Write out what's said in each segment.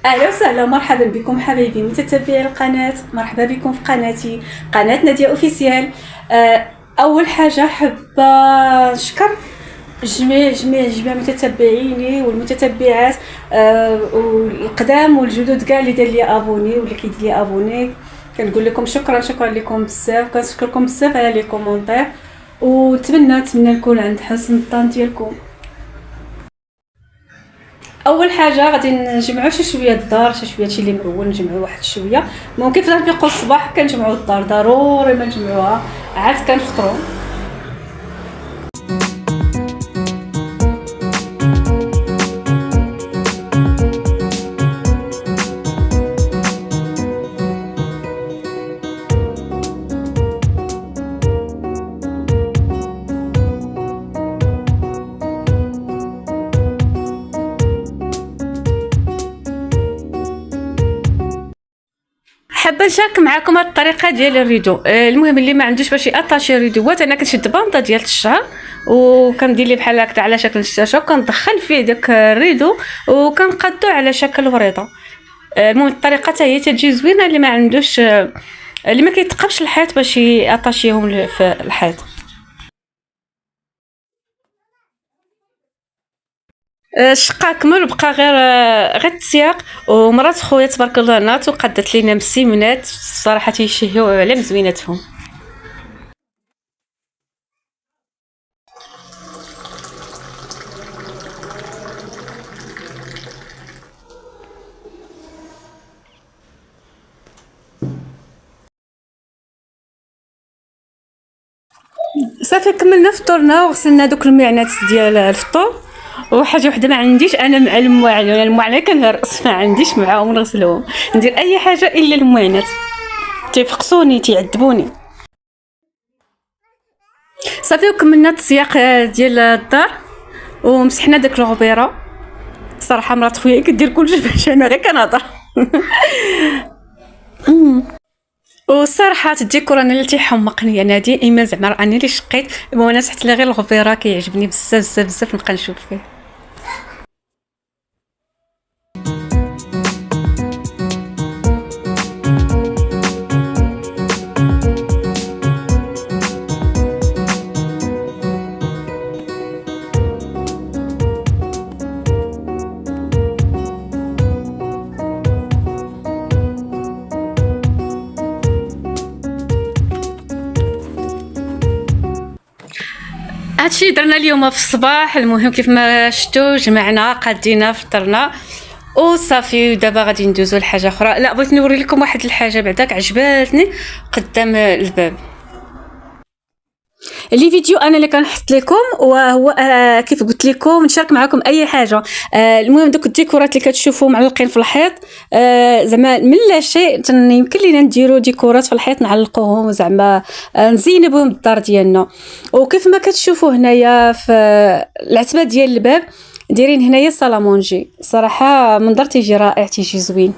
اهلا وسهلا ومرحبا بكم حبايبي متتبعي القناه. مرحبا بكم في قناتي، قناه ناديه اوفيسيال. اول حاجه حابه نشكر جميع متتبعيني والمتتبعات، والقدام والجدد كاع اللي دار لي ابوني واللي كيدير لي ابوني. كنقول لكم شكرا لكم بزاف، كنشكركم بزاف على لي كومونتير، ونتمنى نكون عند حسن الظن ديالكم. اول حاجه غادي نجمعوا شي شويه الدار، شي شويه اللي مغول نجمعوا واحد شويه. ممكن فاش نفيقوا الصباح كنجمعوا الدار، ضروري ما نجمعوها عاد كنفطروا. حابه نشارك معكم هاد الطريقه ديال الريدو. المهم اللي ما عندوش باش ياتاشي ريدوات، انا كنشد بانطه ديال الشعر وكندير ليه بحال هكا على شكل الشاشه، وكندخل فيه داك الريدو وكنقادو على شكل وريضه. المهم الطريقه حتى هي تجي زوينه، اللي ما عندوش اللي ما كيتقبش الحيط باش ياتاشيهم في الحيط. الشقه كمل وبقى غير التسياق، ومرات خويا تبارك الله نات وقدت لينا مسيمنات الصراحه تيشهيو على مزويناتهم. صافي كملنا فطورنا وغسلنا دوك المعنات ديال الفطور. وحاجه وحده ما عنديش انا مع المواعن، انا المواعن كنهرس، ما عنديش معاهم نغسلهم، ندير اي حاجه الا المواعنات، تيفقسوني تيعذبوني. صافي وكملنا التسياق ديال الدار ومسحنا داك الغبيره. صراحه مرات خويا كدير كلشي باش انا غير كنهضر. والصراحه الديكور انا اللي تيحمقني، انا دائما زعما راني اللي شقيت. وانا تحت غير الغبيره كيعجبني بزاف نبقى نشوف فيه. هادشي درنا اليوم في الصباح. المهم كيف ما شفتوا جمعنا قادينا فطرنا وصافي. دابا غادي ندوزو لحاجه اخرى. لا بغيت نوري لكم واحد الحاجه بعداك عجباتني قدام الباب. لي فيديو انا اللي كنحط لكم، وهو كيف قلت لكم نشارك معكم اي حاجه. المهم دوك الديكورات اللي كتشوفوا معلقين في الحيط، زعما من لا شيء يمكن لينا نديروا ديكورات في الحيط نعلقوهم، زعما نزينوا بهم الدار ديالنا. وكيف ما كتشوفوا هنايا في العتبه ديال الباب دايرين هنايا صالامونجي، صراحه منظر تيجي رائع، تيجي زوين.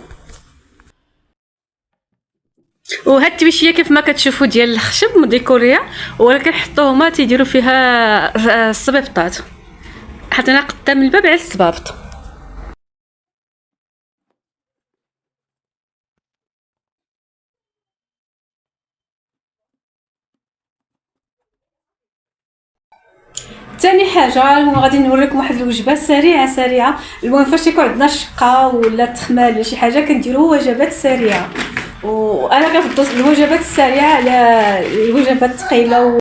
وهاد التبيشيه كيف ما كتشوفوا ديال الخشب مديكوريه، ولكن حطوهما تيديروا فيها الصبيبطات. حطينا قدام الباب على الصبابط. ثاني حاجه المهم غادي نوريكم واحد الوجبه سريعه. المهم فاش يكون عندنا شقه ولا تخمال ولا شي حاجه كنديروا وجبات سريعه، وانا كنفضل الوجبات السريعه على الوجبات الثقيله.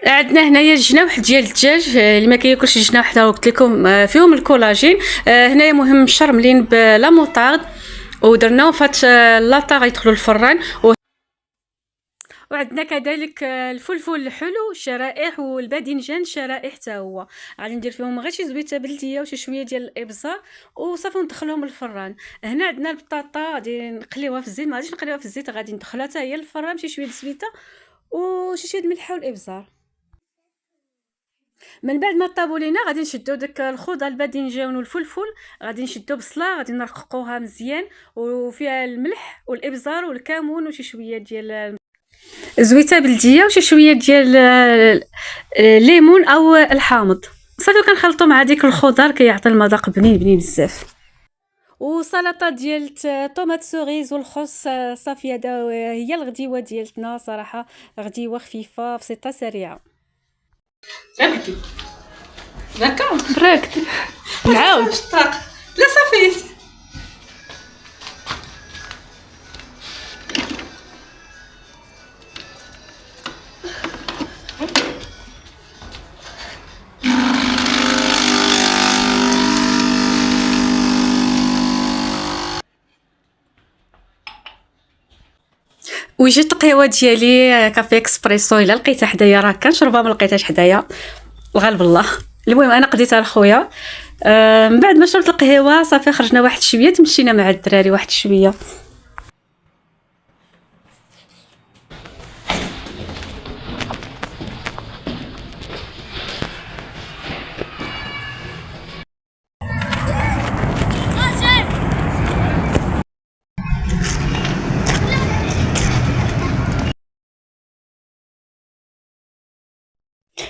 عندنا هنايا الجناح ديال الدجاج اللي ما كياكلش الجناح حدا قلت لكم فيهم الكولاجين. هنايا مهم مشرملين بلا موطارد ودرناهم فات لاطا غيدخلوا الفران. وعندنا كذلك الفلفل الحلو شرائح، والباذنجان شرائح حتى هو غادي ندير فيهم غير شي زويته بلديه وشي شويه ديال الابزار وصافي ندخلهم الفران. هنا عندنا البطاطا غادي نقليوها في الزيت، ما غاديش نقليوها في الزيت، غادي ندخلها حتى هي الفران بشي شويه زويته وشي شويه الملح والابزار. من بعد ما طابوا لينا غادي نشدو داك الخضر الباذنجان والفلفل، غادي نشدو بصله غادي نرققوها مزيان وفيها الملح والابزار والكمون وشي شويه ديال زويته بلديه وشي شويه ديال الليمون او الحامض. صافي كنخلطو مع ديك الخضر كيعطي المذاق بنين بزاف. وسلطه ديال طوماط سوريز والخس. صافي هذا هي الغديوه ديالتنا صراحه، غديوه خفيفه بسيطه سريعه. غنبدي داكا راكد نعاود الطاق. لا صافي وجدت القهوه ديالي كافي اكسبريسو، الا لقيتها حدايا راه كنشربها، ما لقيتهاش حدايا الغالب الله. المهم انا قديتها لخويا. من بعد ما شربت القهوه صافي خرجنا واحد شويه، تمشينا مع الدراري واحد شويه.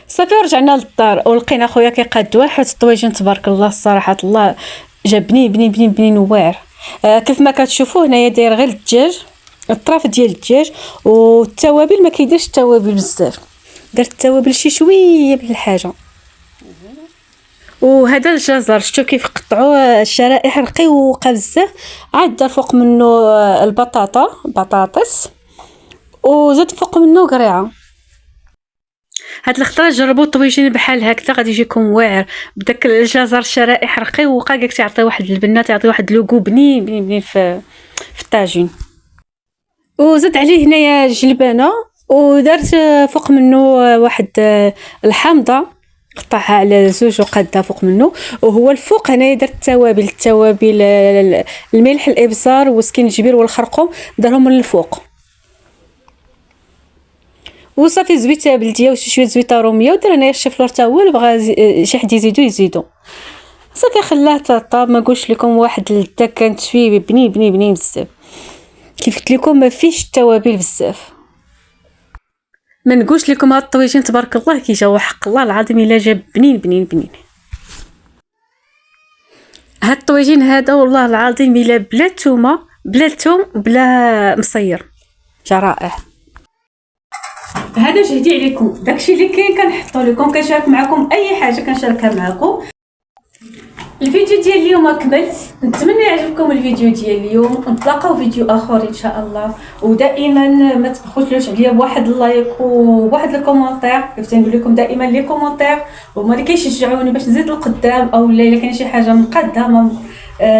صافي رجعنا للدار ولقينا خويا كيقاد واحد الطويجين تبارك الله الصراحه الله جابني بنين واعر. كيف ما كتشوفوا هنايا داير غير الدجاج، الطراف ديال الدجاج، والتوابل ما كيديرش التوابل بزاف، درت التوابل شي شويه بالحاجه. وهذا الجزر شفتوا كيف قطعوا الشرائح رقيقه بزاف، عاد دار فوق منه بطاطس، وزاد فوق منه قريعه. هاد الخطره جربوا الطويجين بحال هكذا غادي يجيكم واعر، بداك الجزر شرائح رقيقه قاك تعطي واحد البنه، تعطي واحد لوغو بنين في الطاجين. وزاد عليه هنايا جلبانه، ودرت فوق منه واحد الحامضه قطعها على زوج وقادها فوق منه. وهو الفوق هنايا درت التوابل الملح الابزار والسكينجبير والخرقوم دارهم من الفوق. وصافي زويته بلديه وشي شويه زويته روميه، ودار هنايا الشيفلور حتى هو اللي بغى شي حد يزيدو صافي خلاه طاب. ما نقولش لكم واحد اللذه كانت فيه بنين بزاف، كيف قلت لكم ما فيش التوابل بزاف. ما نقولش لكم هاد الطويجين تبارك الله كي جاو حق الله العظيم الا جاب بنين. هاد الطويجين هذا والله العظيم الا بلا تومه بلا توم بلا مصير جا رائع. هذا جهدي عليكم، داكشي اللي كاين كنحطو لكم، كنشارك معكم اي حاجه كنشاركها معكم. الفيديو ديال اليوم كملت، نتمنى يعجبكم الفيديو ديال اليوم، ونتلاقاو فيديو اخر ان شاء الله. ودائما ما تبخلوش عليا بواحد اللايك وواحد الكومونتير، كيف تنقول لكم دائما لي كومونتير هما اللي كيشجعوني باش نزيد لقدام، او الا كاين شي حاجه نقادها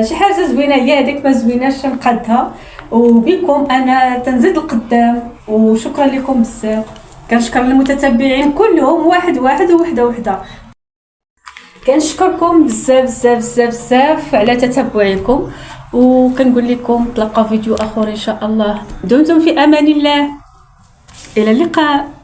شي حاجه زوينه هي هذيك، ما زويناش نقادها، وبكم انا تنزيد لقدام. وشكرا لكم بزاف، كنشكر المتتبعين كلهم واحد ووحده. كنشكركم بزاف على تتبعكم، وكنقول لكم تلقاو فيديو اخر ان شاء الله. دمتم في امان الله، الى اللقاء.